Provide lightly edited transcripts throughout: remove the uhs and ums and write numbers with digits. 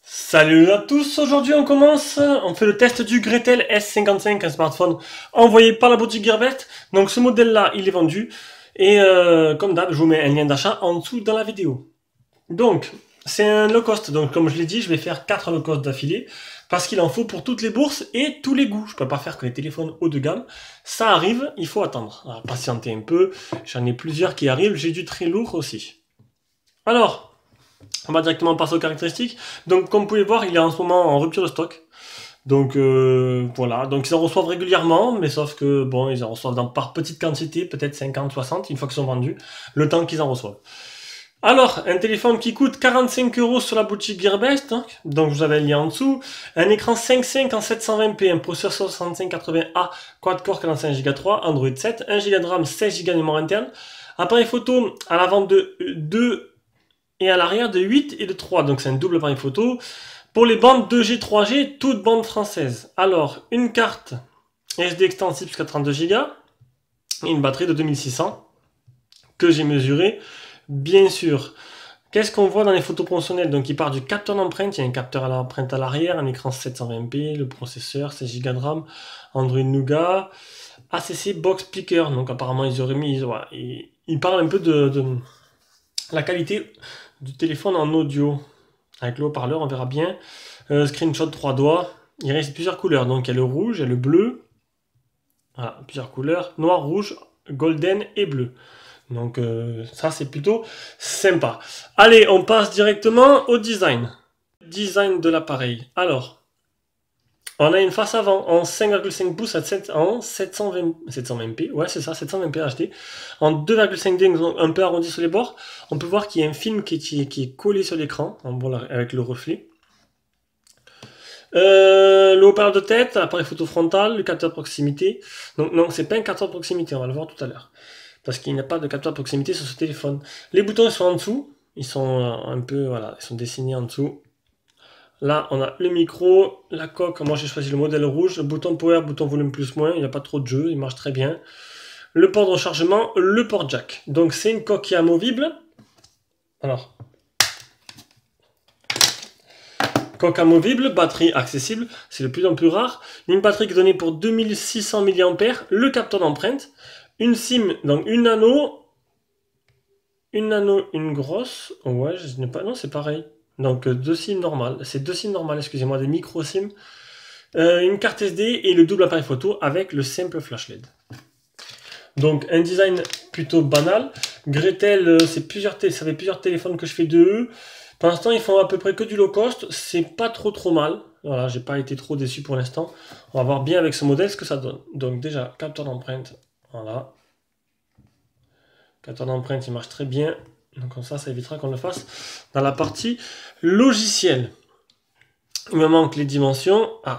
Salut à tous, aujourd'hui on fait le test du Gretel S55, un smartphone envoyé par la boutique Gearbest. Donc ce modèle là il est vendu et comme d'hab je vous mets un lien d'achat en dessous dans la vidéo. Donc c'est un low cost, donc comme je l'ai dit je vais faire 4 low cost d'affilée parce qu'il en faut pour toutes les bourses et tous les goûts. Je peux pas faire que les téléphones haut de gamme, ça arrive, il faut attendre. Alors, patienter un peu, j'en ai plusieurs qui arrivent, j'ai du très lourd aussi. Alors, on va directement passer aux caractéristiques. Donc, comme vous pouvez voir, il est en ce moment en rupture de stock. Donc, voilà. Donc, ils en reçoivent régulièrement, mais sauf que, bon, ils en reçoivent par petite quantité, peut-être 50, 60, une fois qu'ils sont vendus, le temps qu'ils en reçoivent. Alors, un téléphone qui coûte 45 € sur la boutique Gearbest, hein, donc je vous avais le lien en dessous. Un écran 5.5 en 720p, un processeur 6580A, quad-core 45 Go 3, Android 7, 1 Go de RAM, 16 Go de mémoire interne. Appareil photo à l'avant de 2 et à l'arrière de 8 et de 3, donc c'est un double appareil photo. Pour les bandes 2G, 3G, toutes bandes françaises. Alors, une carte SD extensible jusqu'à 32 Go et une batterie de 2600 que j'ai mesurée, bien sûr. Qu'est-ce qu'on voit dans les photos promotionnelles? Donc, il part du capteur d'empreinte, il y a un capteur à l'empreinte à l'arrière, un écran 720p, le processeur, 16 Go de RAM, Android Nougat, ACC Box Speaker. Donc, apparemment, ils auraient mis. Voilà, ils parlent un peu de la qualité du téléphone en audio. Avec le haut-parleur, on verra bien. Screenshot 3 doigts. Il reste plusieurs couleurs. Donc, il y a le rouge, il y a le bleu. Voilà, plusieurs couleurs. Noir, rouge, golden et bleu. Donc, ça, c'est plutôt sympa. Allez, on passe directement au design. Design de l'appareil. Alors, on a une face avant en 5,5 pouces en 720p, ouais c'est ça, 720p HD, en 2,5D un peu arrondi sur les bords. On peut voir qu'il y a un film qui est collé sur l'écran, avec le reflet. Le haut-parleur de tête, appareil photo frontal, le capteur de proximité. Donc non, c'est pas un capteur de proximité, on va le voir tout à l'heure. Parce qu'il n'y a pas de capteur de proximité sur ce téléphone. Les boutons ils sont en dessous, ils sont un peu, voilà, ils sont dessinés en dessous. Là, on a le micro, la coque, moi j'ai choisi le modèle rouge, le bouton power, bouton volume plus moins, il n'y a pas trop de jeu, il marche très bien. Le port de rechargement, le port jack. Donc c'est une coque qui est amovible. Alors, coque amovible, batterie accessible, c'est de plus en plus rare. Une batterie qui est donnée pour 2600 mAh, le capteur d'empreinte, une SIM, donc une nano, une grosse, ouais, je n'ai pas, non c'est pareil. Donc deux SIM normales, c'est deux SIM normales, excusez-moi, des micro SIM. Une carte SD et le double appareil photo avec le simple flash LED. Donc un design plutôt banal. Gretel, ça fait plusieurs téléphones que je fais de eux. Pour l'instant, ils font à peu près que du low cost. C'est pas trop mal. Voilà, j'ai pas été trop déçu pour l'instant. On va voir bien avec ce modèle ce que ça donne. Donc déjà, capteur d'empreinte. Voilà. Capteur d'empreinte, il marche très bien. Donc comme ça évitera qu'on le fasse dans la partie logiciel. Il me manque les dimensions. Ah,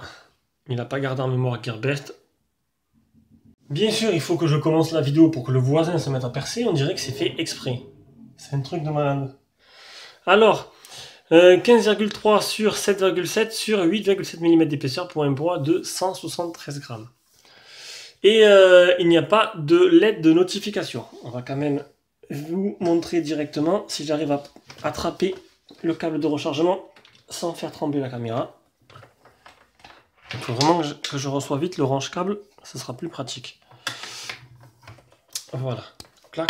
il n'a pas gardé en mémoire Gearbest. Bien sûr, il faut que je commence la vidéo pour que le voisin se mette à percer. On dirait que c'est fait exprès. C'est un truc de malade. Alors, 15,3 sur 7,7 sur 8,7 mm d'épaisseur pour un poids de 173 grammes. Et il n'y a pas de LED de notification. On va quand même vous montrer directement si j'arrive à attraper le câble de rechargement sans faire trembler la caméra. Il faut vraiment que je reçois vite le range câble, ce sera plus pratique. Voilà, clac.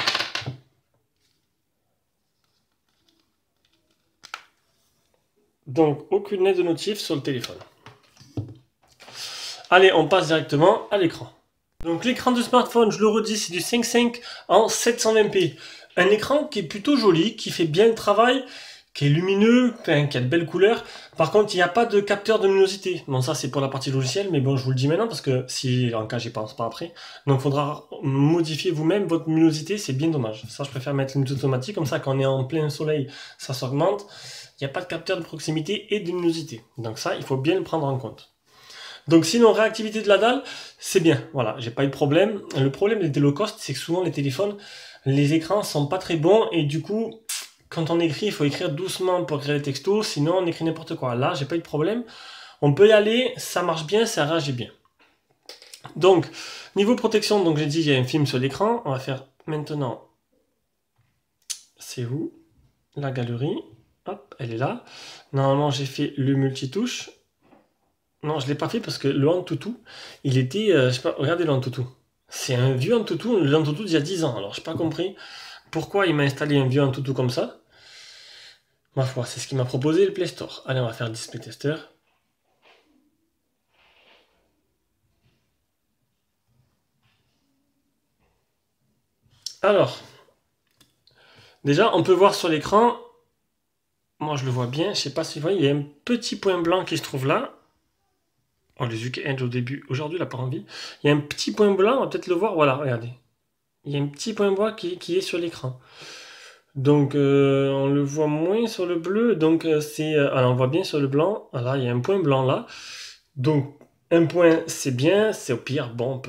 Donc, aucune aide de notif sur le téléphone. Allez, on passe directement à l'écran. Donc, l'écran du smartphone, je le redis, c'est du 5.5 en 720p. Un écran qui est plutôt joli, qui fait bien le travail, qui est lumineux, enfin, qui a de belles couleurs. Par contre, il n'y a pas de capteur de luminosité. Bon, ça, c'est pour la partie logicielle, mais bon, je vous le dis maintenant, parce que si, en cas, j'y pense pas après. Donc, il faudra modifier vous-même votre luminosité, c'est bien dommage. Ça, je préfère mettre une automatique, comme ça, quand on est en plein soleil, ça s'augmente. Il n'y a pas de capteur de proximité et de luminosité. Donc ça, il faut bien le prendre en compte. Donc sinon, réactivité de la dalle, c'est bien. Voilà, j'ai pas eu de problème. Le problème des low cost, c'est que souvent les téléphones, les écrans sont pas très bons et du coup, quand on écrit, il faut écrire doucement pour écrire les textos, sinon on écrit n'importe quoi. Là, j'ai pas eu de problème. On peut y aller, ça marche bien, ça réagit bien. Donc, niveau protection, donc j'ai dit, il y a un film sur l'écran. On va faire maintenant, c'est où? La galerie. Hop, elle est là. Normalement, j'ai fait le multitouche. Non, je ne l'ai pas fait parce que le Antutu, il était... je sais pas, regardez le Antutu. C'est un vieux Antutu, le Antutu d'il y a 10 ans. Alors, je n'ai pas compris pourquoi il m'a installé un vieux Antutu comme ça. Ma foi, c'est ce qu'il m'a proposé le Play Store. Allez, on va faire display tester. Alors, déjà, on peut voir sur l'écran, moi je le vois bien, je sais pas si vous voyez, il y a un petit point blanc qui se trouve là. Oh, les UK Edge au début, aujourd'hui il n'a pas envie. Il y a un petit point blanc, on va peut-être le voir, voilà, regardez. Il y a un petit point blanc qui est sur l'écran. Donc on le voit moins sur le bleu, donc alors on voit bien sur le blanc, voilà, il y a un point blanc là. Donc un point c'est bien, c'est au pire, bon,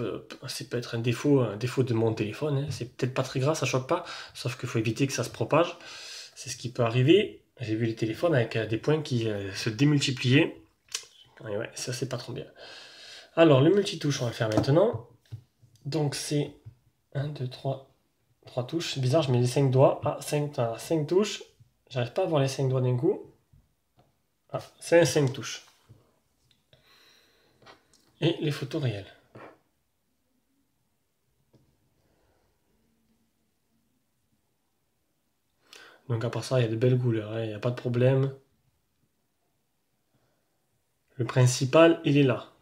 ça peut être un défaut de mon téléphone, hein. C'est peut-être pas très grave, ça choque pas, sauf qu'il faut éviter que ça se propage. C'est ce qui peut arriver. J'ai vu les téléphones avec des points qui se démultipliaient. Et ouais, ça c'est pas trop bien. Alors le multitouche, on va le faire maintenant. Donc c'est 1, 2, 3 touches. C'est bizarre, je mets les 5 doigts. Ah, 5 touches. J'arrive pas à voir les 5 doigts d'un coup. Ah, c'est un 5 touches. Et les photos réelles. Donc à part ça, il y a de belles couleurs, hein, il n'y a pas de problème. Le principal, il est là.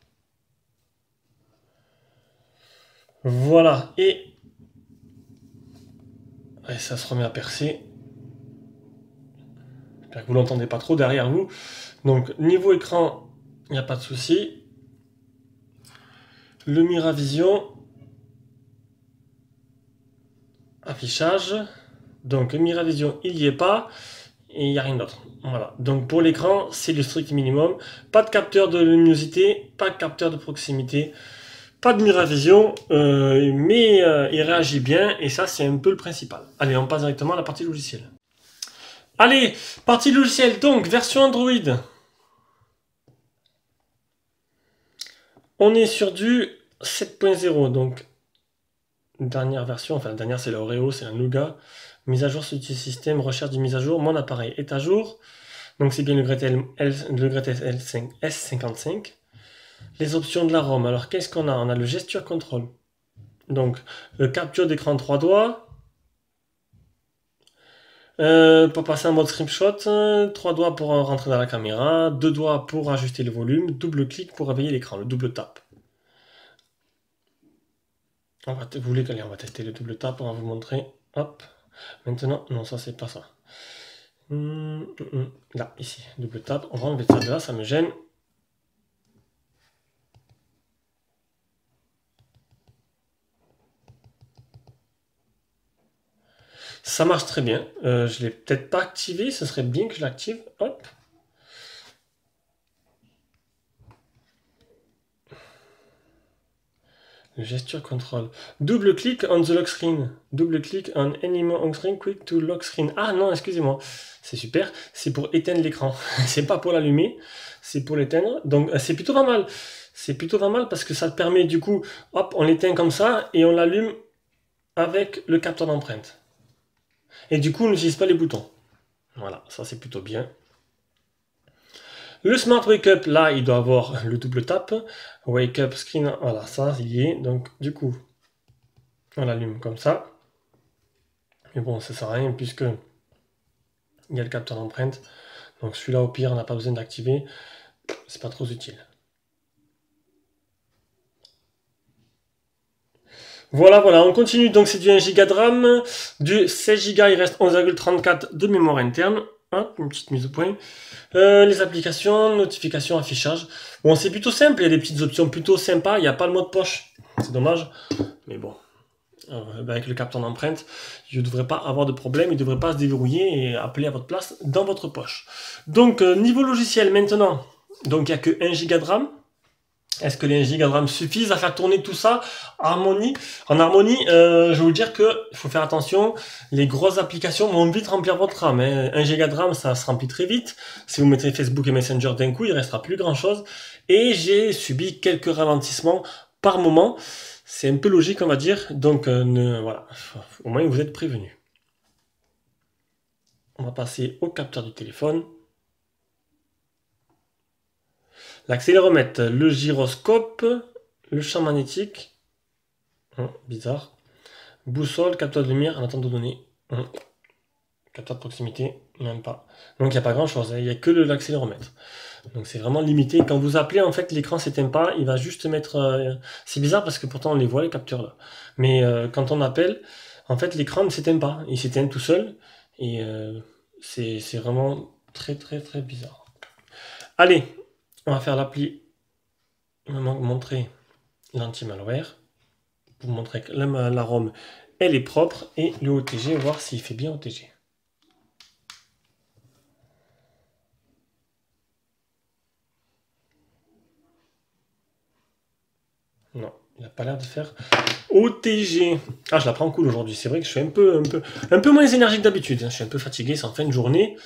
Voilà, et ça se remet à percer. J'espère que vous l'entendez pas trop derrière vous. Donc niveau écran, il n'y a pas de souci. Le Miravision, affichage. Donc le Miravision, il n'y est pas. Et il n'y a rien d'autre. Voilà. Donc pour l'écran, c'est le strict minimum. Pas de capteur de luminosité, pas de capteur de proximité, pas de Miravision, mais il réagit bien et ça c'est un peu le principal. Allez, on passe directement à la partie logicielle. Allez, partie logicielle, donc version Android. On est sur du 7.0, donc dernière version, enfin la dernière c'est la Oreo, c'est la Nougat. Mise à jour sur le système, recherche de mise à jour, mon appareil est à jour. Donc c'est bien le Gretel S55. Les options de la ROM, alors qu'est-ce qu'on a? On a le Gesture Control. Donc capture d'écran 3 doigts. Pour passer en mode screenshot, 3 doigts pour rentrer dans la caméra, 2 doigts pour ajuster le volume, double clic pour réveiller l'écran, le double tap. Vous voulez on va tester le double tap, on va vous montrer. Hop. Maintenant, non, ça c'est pas ça. Là, ici, double tap. On va enlever ça de là, ça me gêne. Ça marche très bien. Je l'ai peut-être pas activé, ce serait bien que je l'active. Hop. Le gesture control. Double clic on the lock screen. Double clic on any more on screen, quick to lock screen. Ah non, excusez-moi. C'est super. C'est pour éteindre l'écran. C'est pas pour l'allumer. C'est pour l'éteindre. Donc c'est plutôt pas mal. C'est plutôt pas mal parce que ça te permet du coup, hop, on l'éteint comme ça et on l'allume avec le capteur d'empreinte. Et du coup, on n'utilise pas les boutons. Voilà, ça c'est plutôt bien. Le Smart Wake Up, là, il doit avoir le double tap. Wake Up Screen, voilà, ça, il y est. Donc, du coup, on l'allume comme ça. Mais bon, ça sert à rien puisque il y a le capteur d'empreinte. Donc, celui-là, au pire, on n'a pas besoin d'activer. C'est pas trop utile. Voilà, on continue. Donc, c'est du 1 Go de RAM, du 16 Go, il reste 11,34 de mémoire interne. Hop, une petite mise au point. Les applications, notifications, affichage. Bon, c'est plutôt simple, il y a des petites options plutôt sympas. Il n'y a pas le mode poche. C'est dommage. Mais bon, avec le capteur d'empreinte, il ne devrait pas avoir de problème. Il ne devrait pas se déverrouiller et appeler à votre place dans votre poche. Donc, niveau logiciel maintenant, donc il n'y a que 1 Go de RAM. Est-ce que les 1 Go de RAM suffisent à faire tourner tout ça en harmonie? Je vais vous dire qu'il faut faire attention. Les grosses applications vont vite remplir votre RAM. 1 Go de RAM, ça se remplit très vite. Si vous mettez Facebook et Messenger d'un coup, il ne restera plus grand-chose. Et j'ai subi quelques ralentissements par moment. C'est un peu logique, on va dire. Donc, voilà. Au moins, vous êtes prévenus. On va passer au capteur du téléphone. L'accéléromètre, le gyroscope, le champ magnétique. Bizarre. Boussole, capteur de lumière, en attente de données. Capteur de proximité, même pas. Donc il n'y a pas grand chose, il n'y a que l'accéléromètre. Donc c'est vraiment limité. Quand vous appelez, en fait, l'écran s'éteint pas, il va juste mettre... C'est bizarre parce que pourtant on les voit, les capteurs là. Mais quand on appelle, en fait, l'écran ne s'éteint pas. Il s'éteint tout seul. Et c'est vraiment très très très bizarre. Allez, on va faire l'appli. On va montrer l'anti-malware. Pour vous montrer que la ROM, elle est propre. Et le OTG, voir s'il fait bien OTG. Non, il n'a pas l'air de faire OTG. Ah, je la prends cool aujourd'hui. C'est vrai que je suis un peu moins énergique d'habitude. Je suis un peu fatigué, c'est en fin de journée.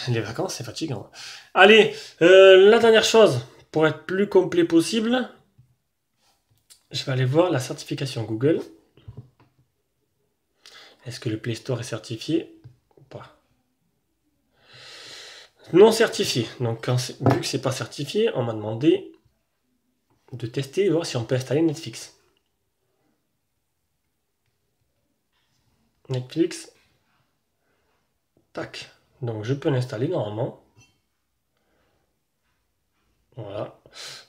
Les vacances, c'est fatigant. Allez, la dernière chose, pour être plus complet possible, je vais aller voir la certification Google. Est-ce que le Play Store est certifié ou pas? Non certifié. Donc, vu que c'est pas certifié, on m'a demandé de tester et voir si on peut installer Netflix. Netflix. Tac. Donc je peux l'installer normalement. Voilà.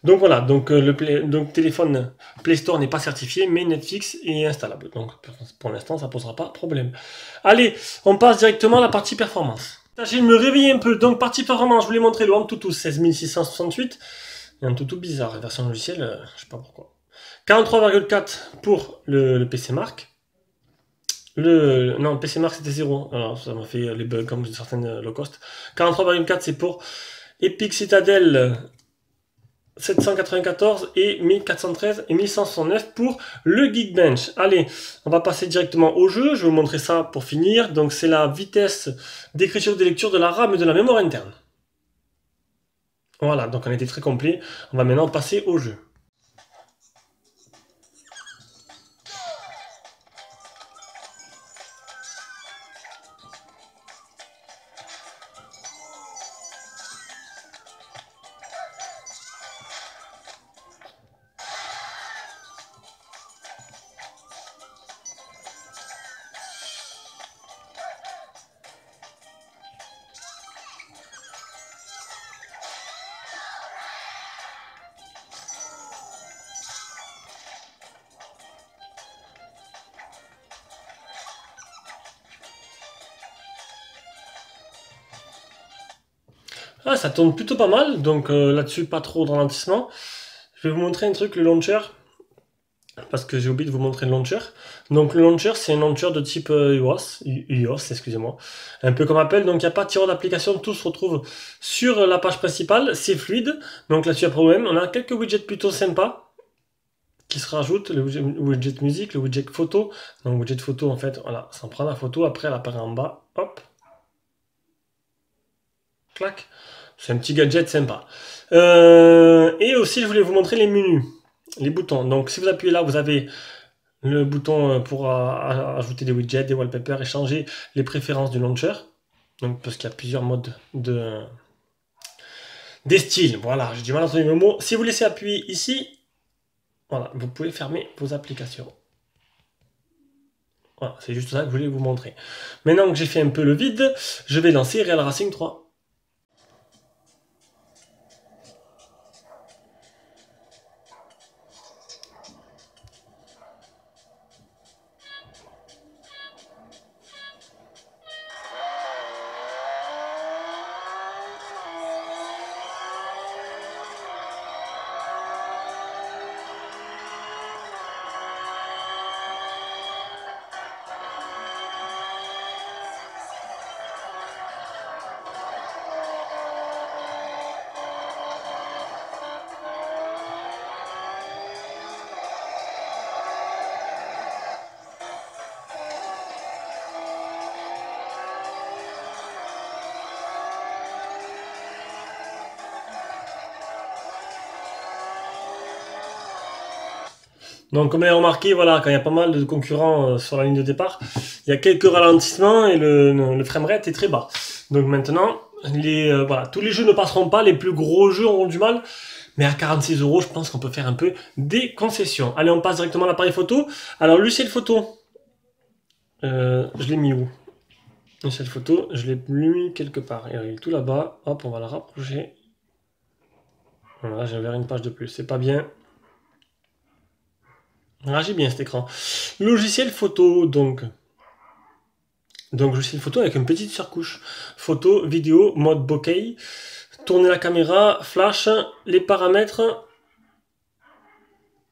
Donc voilà, donc le téléphone Play Store n'est pas certifié, mais Netflix est installable. Donc pour l'instant, ça ne posera pas de problème. Allez, on passe directement à la partie performance. Tâchez de me réveiller un peu. Donc partie performance, je vous l'ai montré, le Antutu 16668. Il y a un Antutu bizarre, version logicielle, je sais pas pourquoi. 43,4 pour le PC Mark. Non, PC Mark c'était 0. Alors ça m'a fait les bugs comme certaines low cost. 43,4 c'est pour Epic Citadel 794 et 1413 et 1169 pour le Geekbench. Allez, on va passer directement au jeu. Je vais vous montrer ça pour finir. Donc c'est la vitesse d'écriture et de lecture de la RAM et de la mémoire interne. Voilà, donc on était très complet. On va maintenant passer au jeu. Ah, ça tourne plutôt pas mal, donc là-dessus, pas trop de ralentissement. Je vais vous montrer un truc, le launcher, parce que j'ai oublié de vous montrer le launcher. Donc le launcher, c'est un launcher de type iOS, excusez-moi. Un peu comme Apple, donc il n'y a pas de tiroir d'application, tout se retrouve sur la page principale, c'est fluide. Donc là-dessus, il n'y a pas de problème. On a quelques widgets plutôt sympas qui se rajoutent, le widget musique, le widget photo. Donc widget photo, en fait, voilà, ça prend la photo, après elle apparaît en bas, hop. Clac. C'est un petit gadget sympa. Et aussi, je voulais vous montrer les menus, les boutons. Donc, si vous appuyez là, vous avez le bouton pour ajouter des widgets, des wallpapers et changer les préférences du launcher. Donc, parce qu'il y a plusieurs modes des styles. Voilà, j'ai du mal à trouver le mot. Si vous laissez appuyer ici, voilà, vous pouvez fermer vos applications. Voilà, c'est juste ça que je voulais vous montrer. Maintenant que j'ai fait un peu le vide, je vais lancer Real Racing 3. Donc, comme vous l'avez remarqué, voilà, quand il y a pas mal de concurrents sur la ligne de départ, Il y a quelques ralentissements et le framerate est très bas. Donc maintenant, voilà, tous les jeux ne passeront pas, les plus gros jeux auront du mal. Mais à 46 €, je pense qu'on peut faire un peu des concessions. Allez, on passe directement à l'appareil photo. Alors, Luciel Photo, je l'ai mis où? Luciel Photo, je l'ai mis quelque part. Il est tout là-bas. Hop, on va la rapprocher. Voilà, j'ai ouvert une page de plus. C'est pas bien. Réagit bien cet écran. Logiciel photo, donc logiciel photo avec une petite surcouche. Photo, vidéo, mode bokeh. Tourner la caméra, flash, les paramètres.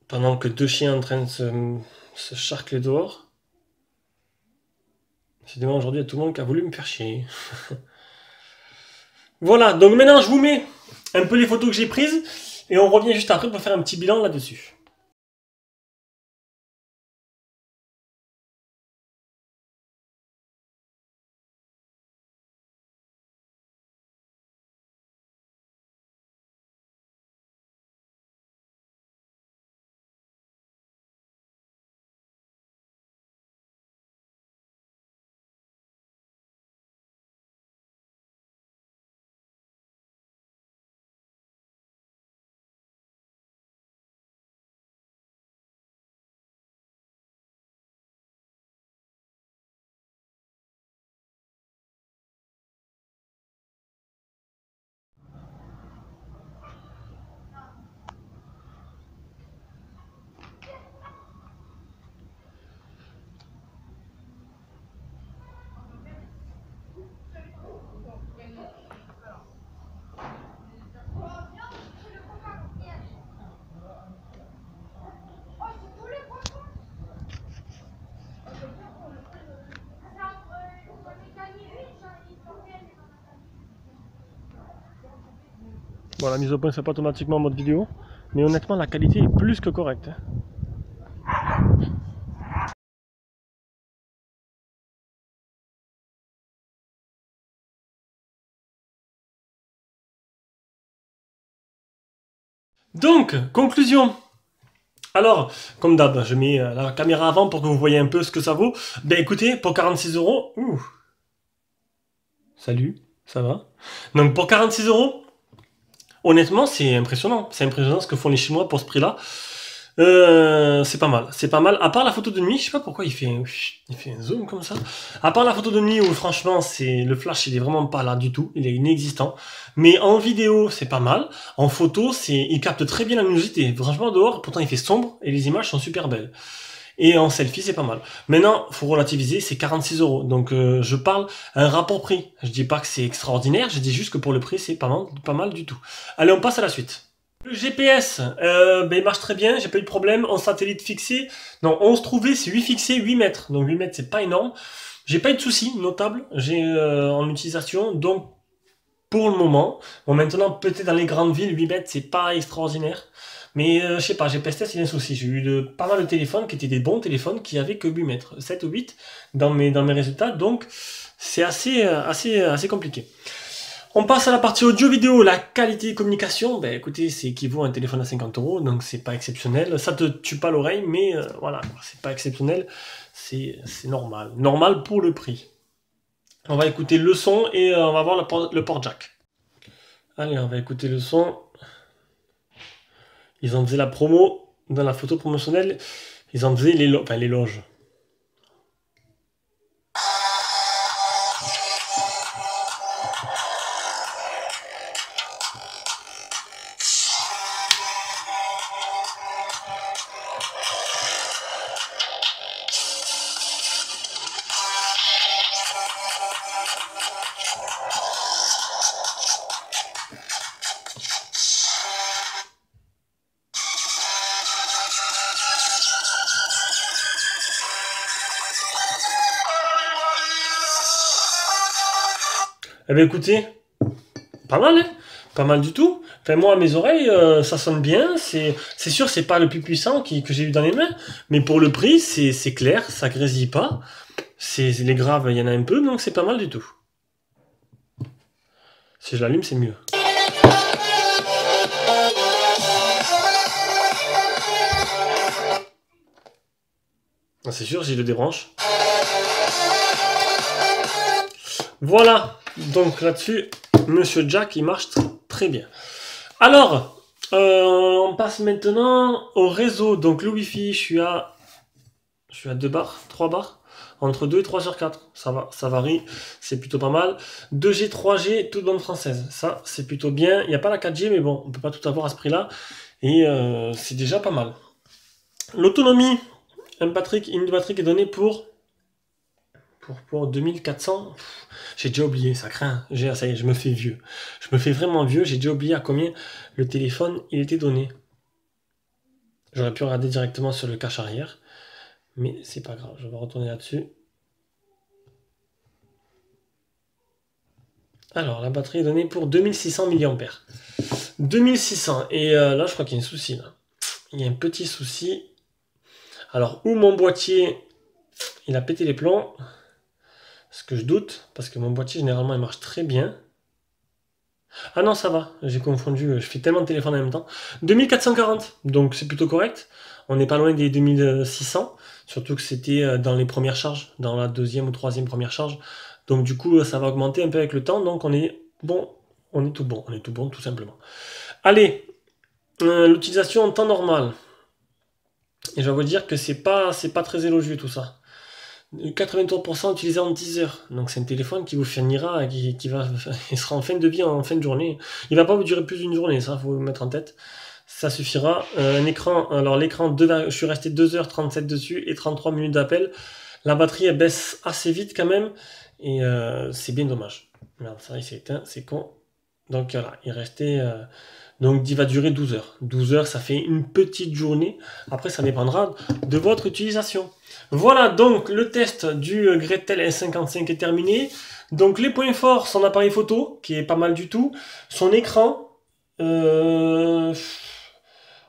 Pendant que deux chiens en train de se charcler dehors. Décidément, aujourd'hui, il y a tout le monde qui a voulu me faire chier. Voilà, donc maintenant, je vous mets un peu les photos que j'ai prises. Et on revient juste après pour faire un petit bilan là-dessus. Bon, la mise au point, c'est pas automatiquement en mode vidéo. Mais honnêtement, la qualité est plus que correcte. Donc, conclusion. Alors, comme d'hab, je mets la caméra avant pour que vous voyez un peu ce que ça vaut. Ben écoutez, pour 46 €, salut, ça va? Donc pour 46 €, honnêtement, c'est impressionnant. C'est impressionnant ce que font les Chinois pour ce prix-là. C'est pas mal, c'est pas mal. À part la photo de nuit, je sais pas pourquoi il fait un zoom comme ça. À part la photo de nuit où franchement, le flash, il est vraiment pas là du tout, il est inexistant. Mais en vidéo, c'est pas mal. En photo, il capte très bien la luminosité. Franchement, dehors, pourtant il fait sombre et les images sont super belles. Et en selfie, c'est pas mal. Maintenant, faut relativiser, c'est 46 €. Donc, je parle un rapport prix. Je dis pas que c'est extraordinaire, je dis juste que pour le prix, c'est pas mal du tout. Allez, on passe à la suite. Le GPS, ben, il marche très bien, j'ai pas eu de problème. En satellite fixé, non, 11 trouvé, c'est 8 fixé, 8 mètres. Donc 8 mètres, c'est pas énorme. J'ai pas eu de soucis notables en utilisation. Donc, pour le moment, bon, maintenant, peut-être dans les grandes villes, 8 mètres, c'est pas extraordinaire. Mais je sais pas, j'ai testé, c'est un souci. J'ai eu pas mal de téléphones qui étaient des bons téléphones qui avaient que 8 mètres, 7 ou 8 dans mes résultats. Donc, c'est assez compliqué. On passe à la partie audio-vidéo, la qualité de communication. Ben écoutez, c'est équivaut à un téléphone à 50 €, donc c'est pas exceptionnel. Ça te tue pas l'oreille, mais voilà, c'est pas exceptionnel. C'est normal. Normal pour le prix. On va écouter le son et on va voir le port jack. Allez, on va écouter le son. Ils en faisaient la promo dans la photo promotionnelle. Ils en faisaient l'éloge. Eh bien écoutez, pas mal, hein, pas mal du tout. Enfin, moi, à mes oreilles, ça sonne bien. C'est sûr, c'est pas le plus puissant que j'ai eu dans les mains. Mais pour le prix, c'est clair, ça grésille pas. Les graves, il y en a un peu, donc c'est pas mal du tout. Si je l'allume, c'est mieux. Ah, c'est sûr, si je le débranche. Voilà, donc là-dessus, Monsieur Jack, il marche très bien. Alors, on passe maintenant au réseau. Donc le Wi-Fi, je suis à 2 bars, 3 bars, entre 2 et 3 sur 4. Ça va, ça varie, c'est plutôt pas mal. 2G, 3G, toute bande française. Ça, c'est plutôt bien. Il n'y a pas la 4G, mais bon, on peut pas tout avoir à ce prix-là. Et c'est déjà pas mal. L'autonomie, une batterie est donnée pour 2400. J'ai déjà oublié, ça craint. Ça y est, je me fais vieux. Je me fais vraiment vieux. J'ai déjà oublié à combien le téléphone il était donné. J'aurais pu regarder directement sur le cache arrière. Mais c'est pas grave, je vais retourner là-dessus. Alors, la batterie est donnée pour 2600 mAh. 2600. Et là, je crois qu'il y a un souci. Là. Il y a un petit souci. Alors, où mon boîtier, il a pété les plombs. Ce que je doute, parce que mon boîtier, généralement, il marche très bien. Ah non, ça va. J'ai confondu. Je fais tellement de téléphones en même temps. 2440. Donc, c'est plutôt correct. On n'est pas loin des 2600. Surtout que c'était dans les premières charges. Dans la deuxième ou troisième première charge. Donc, du coup, ça va augmenter un peu avec le temps. Donc, on est bon. On est tout bon. On est tout bon, tout simplement. Allez. L'utilisation en temps normal. Et je vais vous dire que c'est pas très élogieux tout ça. 83% utilisé en 10 heures. Donc c'est un téléphone qui vous finira, il sera en fin de vie, en fin de journée. Il va pas vous durer plus d'une journée, ça faut vous mettre en tête. Ça suffira. Un écran, alors l'écran, je suis resté 2h37 dessus et 33 minutes d'appel. La batterie elle baisse assez vite quand même et c'est bien dommage. Merde, ça il s'est éteint, c'est con. Donc voilà, il restait... donc il va durer 12 heures. 12 heures, ça fait une petite journée. Après, ça dépendra de votre utilisation. Voilà, donc le test du Gretel S55 est terminé. Donc les points forts, son appareil photo, qui est pas mal du tout. Son écran. On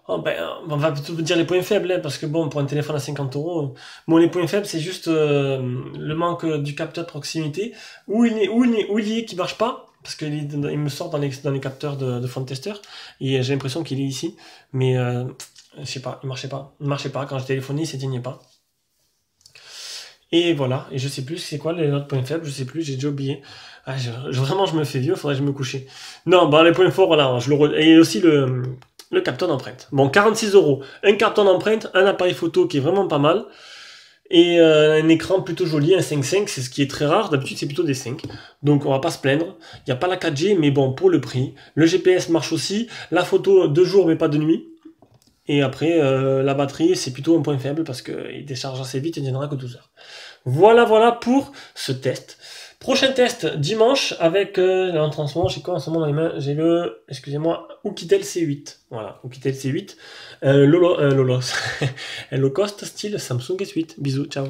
va plutôt dire les points faibles, hein, parce que bon, pour un téléphone à 50 €, bon, les points faibles, c'est juste le manque du capteur de proximité. Où il est qui marche pas. Parce qu'il me sort dans les capteurs de fond de testeur. Et j'ai l'impression qu'il est ici. Mais je sais pas, il marchait pas. Il marchait pas. Quand j'ai téléphoné, il s'éteignait pas. Et voilà. Et je sais plus c'est quoi les autres points faibles. Je sais plus, j'ai déjà oublié. Ah, vraiment, je me fais vieux. Faudrait que je me couche. Non, bah les points forts, voilà. Et aussi le capteur d'empreinte. Bon, 46 €. Un capteur d'empreinte, un appareil photo qui est vraiment pas mal. Et un écran plutôt joli, un 5.5, c'est ce qui est très rare, d'habitude c'est plutôt des 5. Donc on va pas se plaindre, il n'y a pas la 4G, mais bon, pour le prix. Le GPS marche aussi, la photo de jour mais pas de nuit. Et après, la batterie, c'est plutôt un point faible parce qu'il décharge assez vite et il ne tiendra que 12 heures. Voilà pour ce test. Prochain test, dimanche, avec, en ce moment, j'ai quoi en ce moment dans les mains? J'ai le, excusez-moi, Oukitel C8. Voilà, Oukitel C8. Lolos, un low cost style Samsung S8. Bisous, ciao.